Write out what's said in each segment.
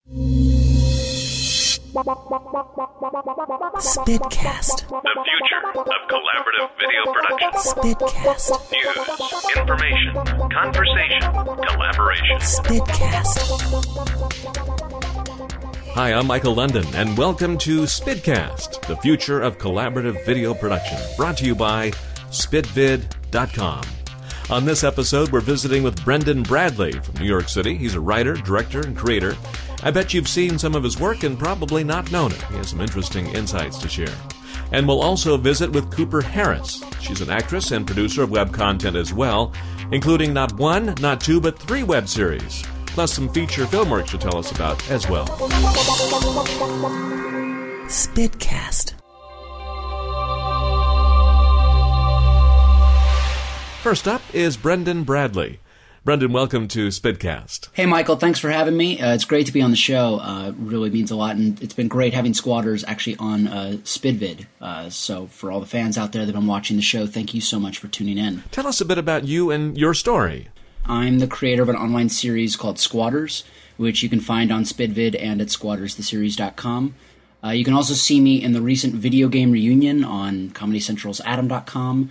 Spitcast. The future of collaborative video production. Spitcast. News, information, conversation, collaboration. Spitcast. Hi, I'm Michael London, and welcome to Spitcast, the future of collaborative video production, brought to you by spitvid.com. On this episode, we're visiting with Brendan Bradley from New York City. He's a writer, director, and creator. I bet you've seen some of his work and probably not known it. He has some interesting insights to share. And we'll also visit with Cooper Harris. She's an actress and producer of web content as well, including not one, not two, but 3 web series, plus some feature film work she'll tell us about as well. Spitcast. First up is Brendan Bradley. Brendan, welcome to Spitcast. Hey, Michael, thanks for having me. It's great to be on the show. Really means a lot, and it's been great having Squatters actually on Spitvid. So for all the fans out there that have been watching the show, thank you so much for tuning in. Tell us a bit about you and your story. I'm the creator of an online series called Squatters, which you can find on Spitvid and at squatterstheseries.com. You can also see me in the recent video game reunion on Comedy Central's Adam.com,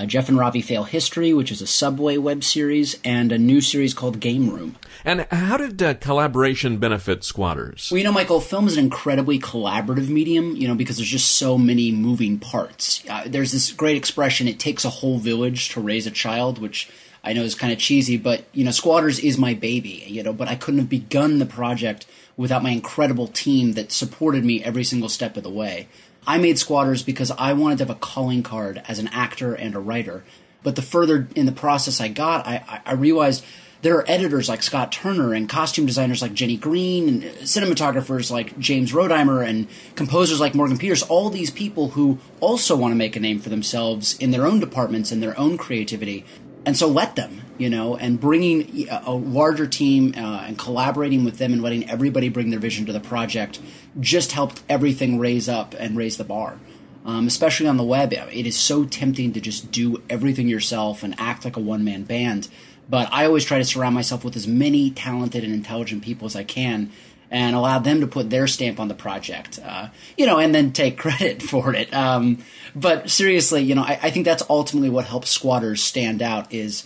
Jeff and Ravi Fail History, which is a Subway web series, and a new series called Game Room. And how did collaboration benefit Squatters? Well, Michael, film is an incredibly collaborative medium, because there's just so many moving parts. There's this great expression, it takes a whole village to raise a child, which I know is kind of cheesy, but, Squatters is my baby, but I couldn't have begun the project without my incredible team that supported me every single step of the way. I made Squatters because I wanted to have a calling card as an actor and a writer. But the further in the process I got, I realized there are editors like Scott Turner and costume designers like Jenny Green and cinematographers like James Rodheimer and composers like Morgan Peters, all these people who also want to make a name for themselves in their own departments and their own creativity. And so let them, and bringing a larger team and collaborating with them and letting everybody bring their vision to the project just helped everything raise up and raise the bar. Especially on the web, it is so tempting to just do everything yourself and act like a one-man band. But I always try to surround myself with as many talented and intelligent people as I can and allow them to put their stamp on the project, and then take credit for it. But seriously, I think that's ultimately what helps Squatters stand out is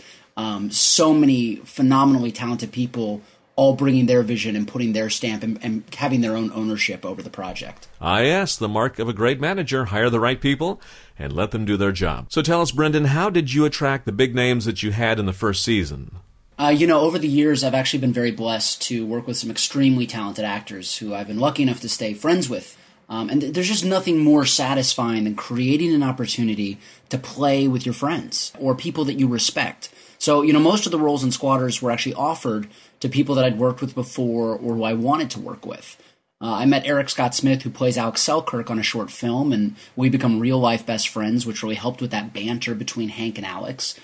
so many phenomenally talented people all bringing their vision and putting their stamp and having their own ownership over the project. Yes, the mark of a great manager. Hire the right people and let them do their job. So tell us, Brendan, how did you attract the big names that you had in the first season? Over the years, I've actually been very blessed to work with some extremely talented actors who I've been lucky enough to stay friends with. And there's just nothing more satisfying than creating an opportunity to play with your friends or people that you respect. So, most of the roles in Squatters were actually offered to people that I'd worked with before or who I wanted to work with. I met Eric Scott Smith, who plays Alex Selkirk on a short film, and we become real-life best friends, which really helped with that banter between Hank and Alex.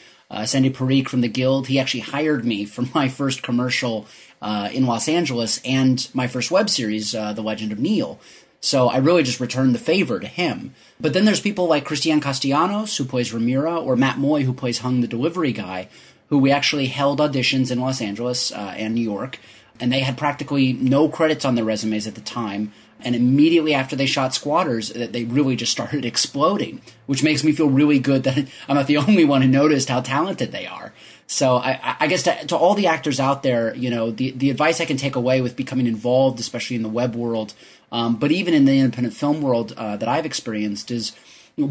Sandy Parikh from The Guild, he actually hired me for my first commercial in Los Angeles and my first web series, The Legend of Neil. So I really just returned the favor to him. But then there's people like Christian Castellanos, who plays Ramira, or Matt Moy, who plays Hung the Delivery Guy, who we actually held auditions in Los Angeles and New York, and they had practically no credits on their resumes at the time. And immediately after they shot Squatters, they really just started exploding, which makes me feel really good that I'm not the only one who noticed how talented they are. So I guess to all the actors out there, the advice I can take away with becoming involved, especially in the web world, but even in the independent film world that I've experienced is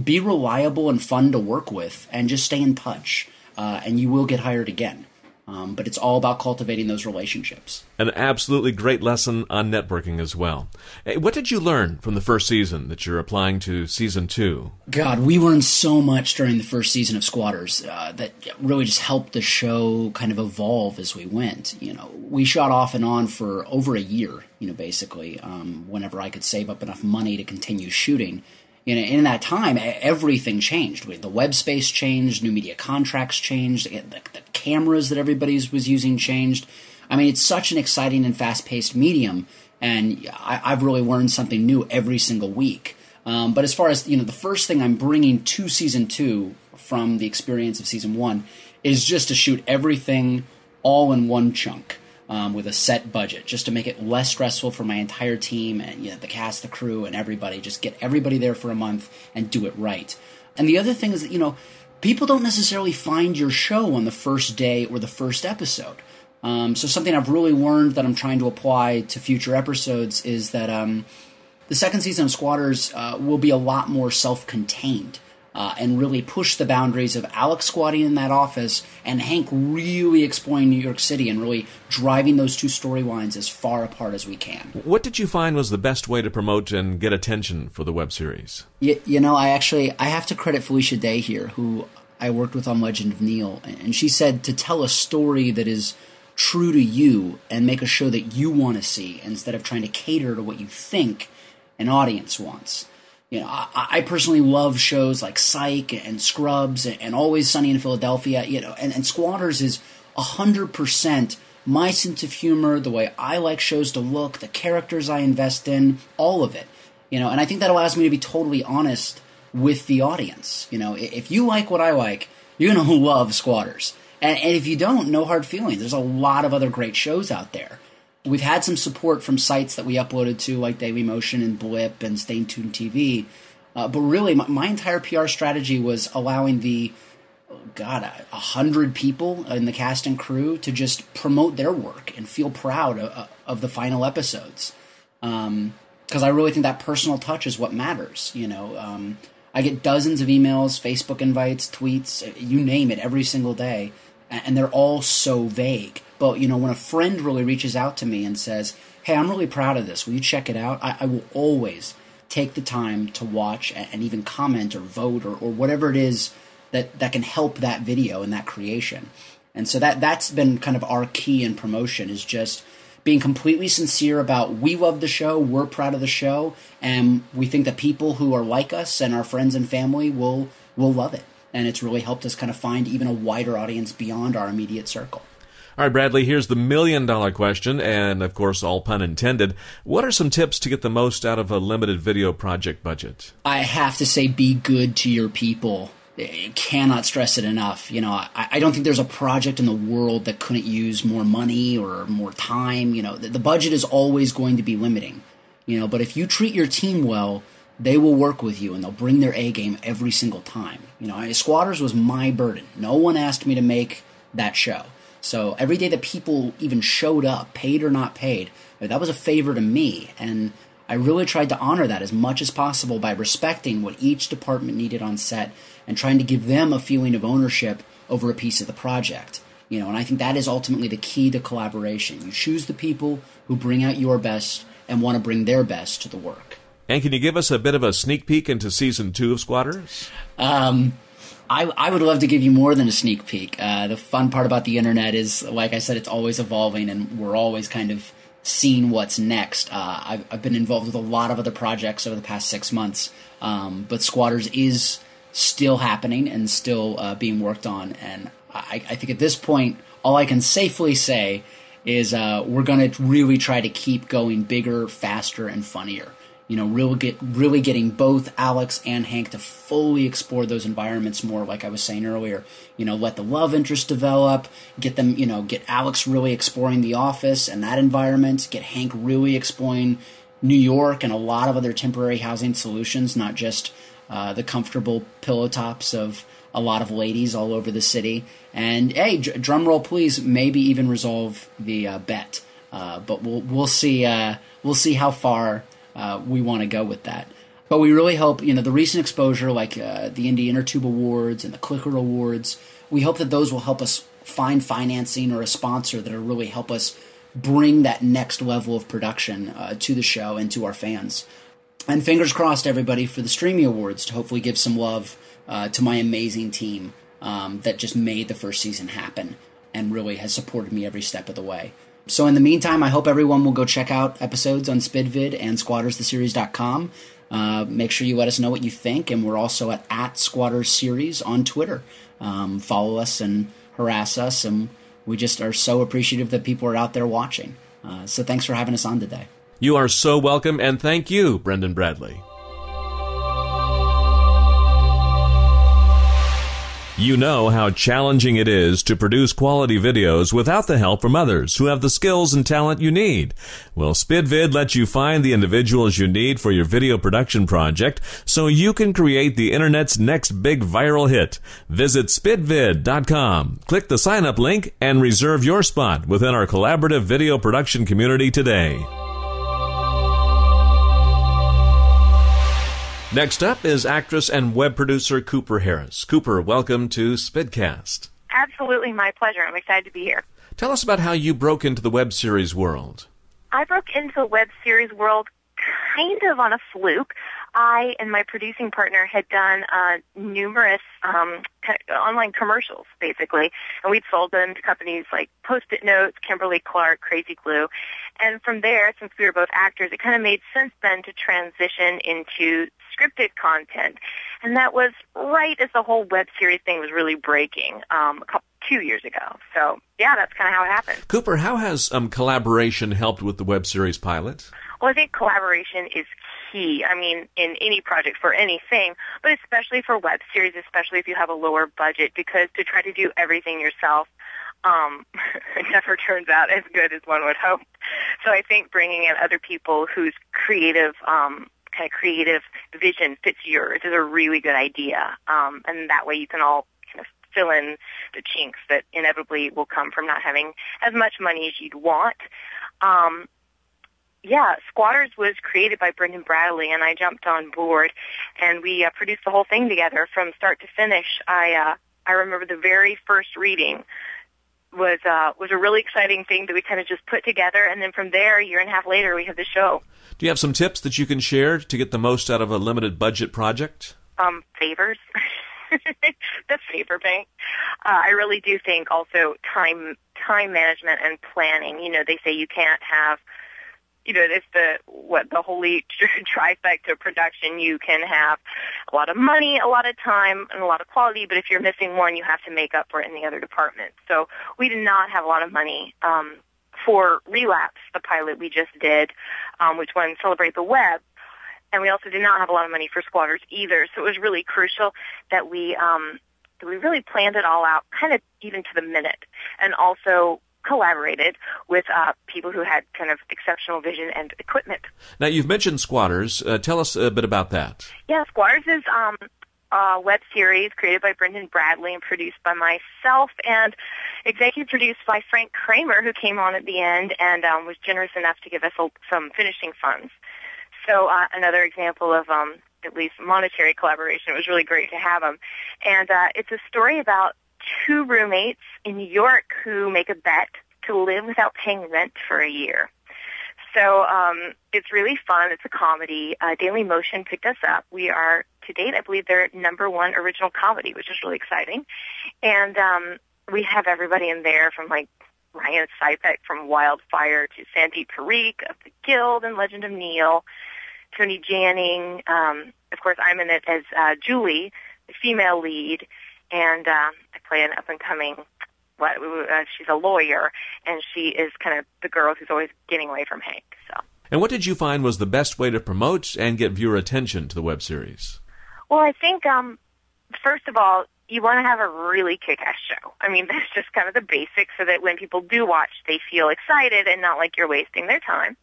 be reliable and fun to work with and just stay in touch, and you will get hired again. But it's all about cultivating those relationships. An absolutely great lesson on networking as well. What did you learn from the first season that you're applying to season 2? God, we learned so much during the first season of Squatters that really just helped the show kind of evolve as we went. We shot off and on for over a year, basically, whenever I could save up enough money to continue shooting. In that time, everything changed. The web space changed, new media contracts changed, the cameras that everybody was using changed. I mean, it's such an exciting and fast-paced medium, and I've really learned something new every single week. But as far as, the first thing I'm bringing to Season 2 from the experience of Season 1 is just to shoot everything all in one chunk. with a set budget, just to make it less stressful for my entire team and the cast, the crew, and everybody. Just get everybody there for a month and do it right. And the other thing is that, people don't necessarily find your show on the first day or the first episode. So something I've really learned that I'm trying to apply to future episodes is that the second season of Squatters will be a lot more self-contained and really push the boundaries of Alex squatting in that office and Hank really exploring New York City and really driving those two storylines as far apart as we can. What did you find was the best way to promote and get attention for the web series? I have to credit Felicia Day here, who I worked with on Legend of Neil, and she said to tell a story that is true to you and make a show that you want to see instead of trying to cater to what you think an audience wants. I personally love shows like Psych and Scrubs and Always Sunny in Philadelphia, and Squatters is 100% my sense of humor, the way I like shows to look, the characters I invest in, all of it. And I think that allows me to be totally honest with the audience. If you like what I like, you're going to love Squatters. And if you don't, no hard feelings. There's a lot of other great shows out there. We've had some support from sites that we uploaded to, like Dailymotion and Blip and Stay Tuned TV. But really, my entire PR strategy was allowing 100 people in the cast and crew to just promote their work and feel proud of the final episodes. Because I really think that personal touch is what matters. I get dozens of emails, Facebook invites, tweets, you name it, every single day. And they're all so vague. But, when a friend really reaches out to me and says, hey, I'm really proud of this, will you check it out? I will always take the time to watch and even comment or vote or whatever it is that can help that video and that creation. And so that's been kind of our key in promotion, is just being completely sincere about we love the show, we're proud of the show, and we think that people who are like us and our friends and family will love it. And it's really helped us kind of find even a wider audience beyond our immediate circle. All right, Bradley, here's the million-dollar question, and of course, all pun intended. What are some tips to get the most out of a limited video project budget? I have to say, be good to your people. I cannot stress it enough. I don't think there's a project in the world that couldn't use more money or more time. The budget is always going to be limiting. But if you treat your team well, they will work with you and they'll bring their A game every single time. Squatters was my burden. No one asked me to make that show. So every day that people even showed up, paid or not paid, that was a favor to me. And I really tried to honor that as much as possible by respecting what each department needed on set and trying to give them a feeling of ownership over a piece of the project. And I think that is ultimately the key to collaboration. You choose the people who bring out your best and want to bring their best to the work. And can you give us a bit of a sneak peek into Season 2 of Squatters? I would love to give you more than a sneak peek. The fun part about the internet is, like I said, it's always evolving, and we're always kind of seeing what's next. I've been involved with a lot of other projects over the past 6 months, but Squatters is still happening and still being worked on. And I think at this point, all I can safely say is we're going to really try to keep going bigger, faster, and funnier. Really getting both Alex and Hank to fully explore those environments more, like I was saying earlier. Let the love interest develop, get them, get Alex really exploring the office and that environment, get Hank really exploring New York and a lot of other temporary housing solutions, not just the comfortable pillow tops of a lot of ladies all over the city. And hey, drum roll please, maybe even resolve the bet. But we'll see. We'll see how far we want to go with that. But we really hope, the recent exposure, like the Indie InnerTube Awards and the Clicker Awards, we hope that those will help us find financing or a sponsor that will really help us bring that next level of production to the show and to our fans. And fingers crossed, everybody, for the Streamy Awards to hopefully give some love to my amazing team that just made the first season happen and really has supported me every step of the way. So in the meantime, I hope everyone will go check out episodes on SpidVid and SquattersTheSeries.com. Make sure you let us know what you think, and we're also at @SquattersSeries on Twitter. Follow us and harass us, and we just are so appreciative that people are out there watching. So thanks for having us on today. You are so welcome, and thank you, Brendan Bradley. You know how challenging it is to produce quality videos without the help from others who have the skills and talent you need. Well, SpidVid lets you find the individuals you need for your video production project so you can create the internet's next big viral hit. Visit spidvid.com, click the sign up link, and reserve your spot within our collaborative video production community today. Next up is actress and web producer Cooper Harris. Cooper, welcome to Spidcast. Absolutely, my pleasure. I'm excited to be here. Tell us about how you broke into the web series world. I broke into the web series world kind of on a fluke. I and my producing partner had done numerous kind of online commercials, basically, and we'd sold them to companies like Post-it Notes, Kimberly-Clark, Crazy Glue. And from there, since we were both actors, it kind of made sense then to transition into scripted content. And that was right as the whole web series thing was really breaking 2 years ago. So, yeah, that's kind of how it happened. Cooper, how has collaboration helped with the web series pilot? Well, I think collaboration is key. I mean, in any project for anything, but especially for web series, especially if you have a lower budget, because to try to do everything yourself it never turns out as good as one would hope. So I think bringing in other people whose creative vision fits yours is a really good idea. And that way you can all kind of fill in the chinks that inevitably will come from not having as much money as you'd want. Squatters was created by Brendan Bradley, and I jumped on board, and we produced the whole thing together from start to finish. I remember the very first reading was a really exciting thing that we kind of just put together, and then from there, a year and a half later, we had the show. Do you have some tips that you can share to get the most out of a limited budget project? Favors. The favor bank. I really do think also time management and planning. You know, they say you can't have, it's the holy trifecta of production. You can have a lot of money, a lot of time, and a lot of quality, but if you're missing one, you have to make up for it in the other departments. So we did not have a lot of money for Relapse, the pilot we just did, which won Celebrate the Web, and we also did not have a lot of money for Squatters either. So it was really crucial that we really planned it all out, kind of even to the minute, and also collaborated with people who had kind of exceptional vision and equipment. Now, you've mentioned Squatters. Tell us a bit about that. Yeah, Squatters is a web series created by Brendan Bradley and produced by myself and executive produced by Frank Kramer, who came on at the end and was generous enough to give us some finishing funds. So another example of at least monetary collaboration. It was really great to have him. And it's a story about two roommates in New York who make a bet to live without paying rent for a year. So it's really fun. It's a comedy. Daily Motion picked us up. We are, to date, I believe they're #1 original comedy, which is really exciting. And we have everybody in there from like Ryan Sipek from Wildfire to Sandeep Parikh of The Guild and Legend of Neil, Tony Janning. Of course, I'm in it as Julie, the female lead. And I play an up-and-coming, she's a lawyer, and she is kind of the girl who's always getting away from Hank. So. And what did you find was the best way to promote and get viewer attention to the web series? Well, I think, first of all, you want to have a really kick-ass show. I mean, that's just kind of the basics so that when people do watch, they feel excited and not like you're wasting their time.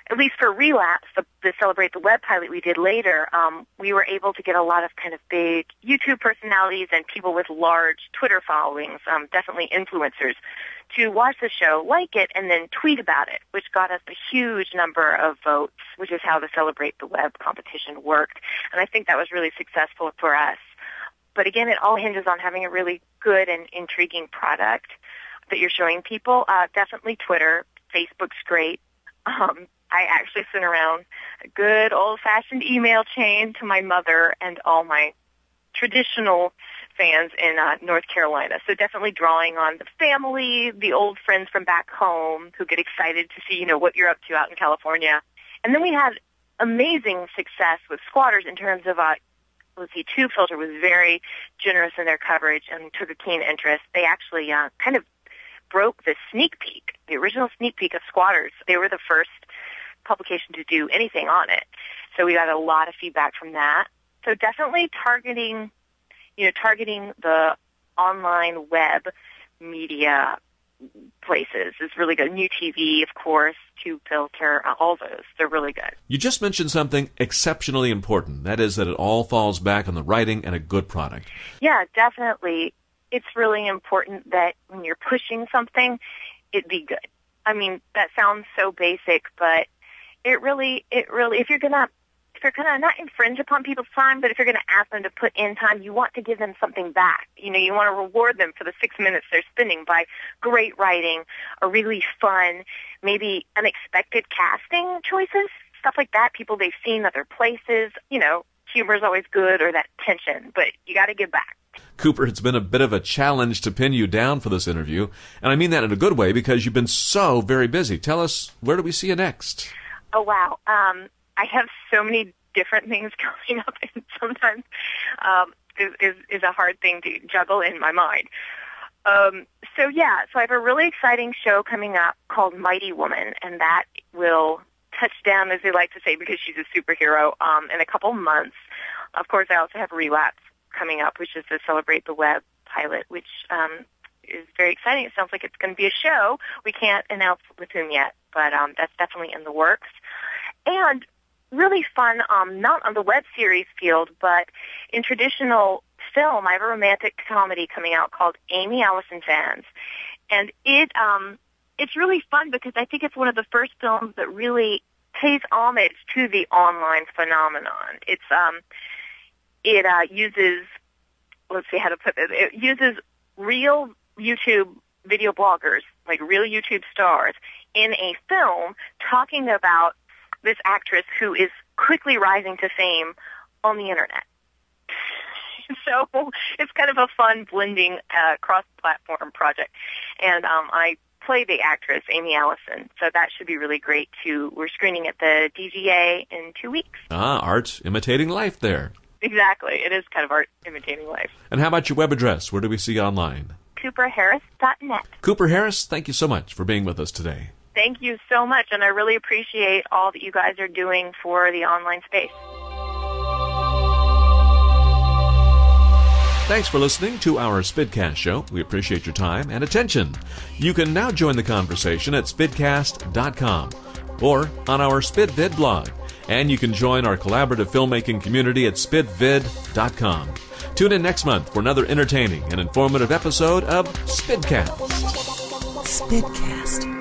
At least for Relapse, the Celebrate the Web pilot we did later, we were able to get a lot of kind of big YouTube personalities and people with large Twitter followings, definitely influencers, to watch the show, like it, and then tweet about it, which got us a huge number of votes, which is how the Celebrate the Web competition worked. And I think that was really successful for us. But again, it all hinges on having a really good and intriguing product that you're showing people. Definitely Twitter. Facebook's great. I actually sent around a good old-fashioned email chain to my mother and all my traditional fans in North Carolina. So definitely drawing on the family, the old friends from back home who get excited to see, what you're up to out in California. And then we had amazing success with Squatters in terms of, Tube Filter was very generous in their coverage and took a keen interest. They actually kind of broke the original sneak peek of Squatters. They were the first publication to do anything on it. So we got a lot of feedback from that. So definitely targeting, targeting the online web media places is really good. New TV, of course, Tube Filter, all those. They're really good. You just mentioned something exceptionally important. That is that it all falls back on the writing and a good product. Yeah, definitely. It's really important that when you're pushing something, it be good. I mean, that sounds so basic, but it really, if you're gonna not infringe upon people's time, but if you're gonna ask them to put in time, you want to give them something back. You want to reward them for the 6 minutes they're spending by great writing, a really fun, maybe unexpected casting choices, stuff like that, people they've seen other places. Humor is always good, or that tension, but you got to give back. Cooper, it's been a bit of a challenge to pin you down for this interview, and I mean that in a good way because you've been so very busy. Tell us, where do we see you next? Oh, wow. I have so many different things coming up, and sometimes is a hard thing to juggle in my mind. So I have a really exciting show coming up called Mighty Woman, and that will touch down, as they like to say, because she's a superhero, in a couple months. Of course, I also have Relapse coming up, which is the Celebrate the Web pilot, which is very exciting. It sounds like it's going to be a show. We can't announce with whom yet, but that's definitely in the works. And really fun, not on the web series field, but in traditional film, I have a romantic comedy coming out called Amy Allison Fans. And it's really fun because I think it's one of the first films that really pays homage to the online phenomenon. It uses, let's see how to put this, it uses real YouTube video bloggers, like real YouTube stars, in a film talking about this actress who is quickly rising to fame on the internet. So it's kind of a fun blending cross-platform project. And I play the actress, Amy Allison, so that should be really great, too. We're screening at the DGA in 2 weeks. Art imitating life there. Exactly. It is kind of art imitating life. And how about your web address? Where do we see you online? CooperHarris.net. Cooper Harris, thank you so much for being with us today. Thank you so much, and I really appreciate all that you guys are doing for the online space. Thanks for listening to our Spidcast show. We appreciate your time and attention. You can now join the conversation at spidcast.com or on our SpidVid blog. And you can join our collaborative filmmaking community at spidvid.com. Tune in next month for another entertaining and informative episode of Spidcast. Spidcast.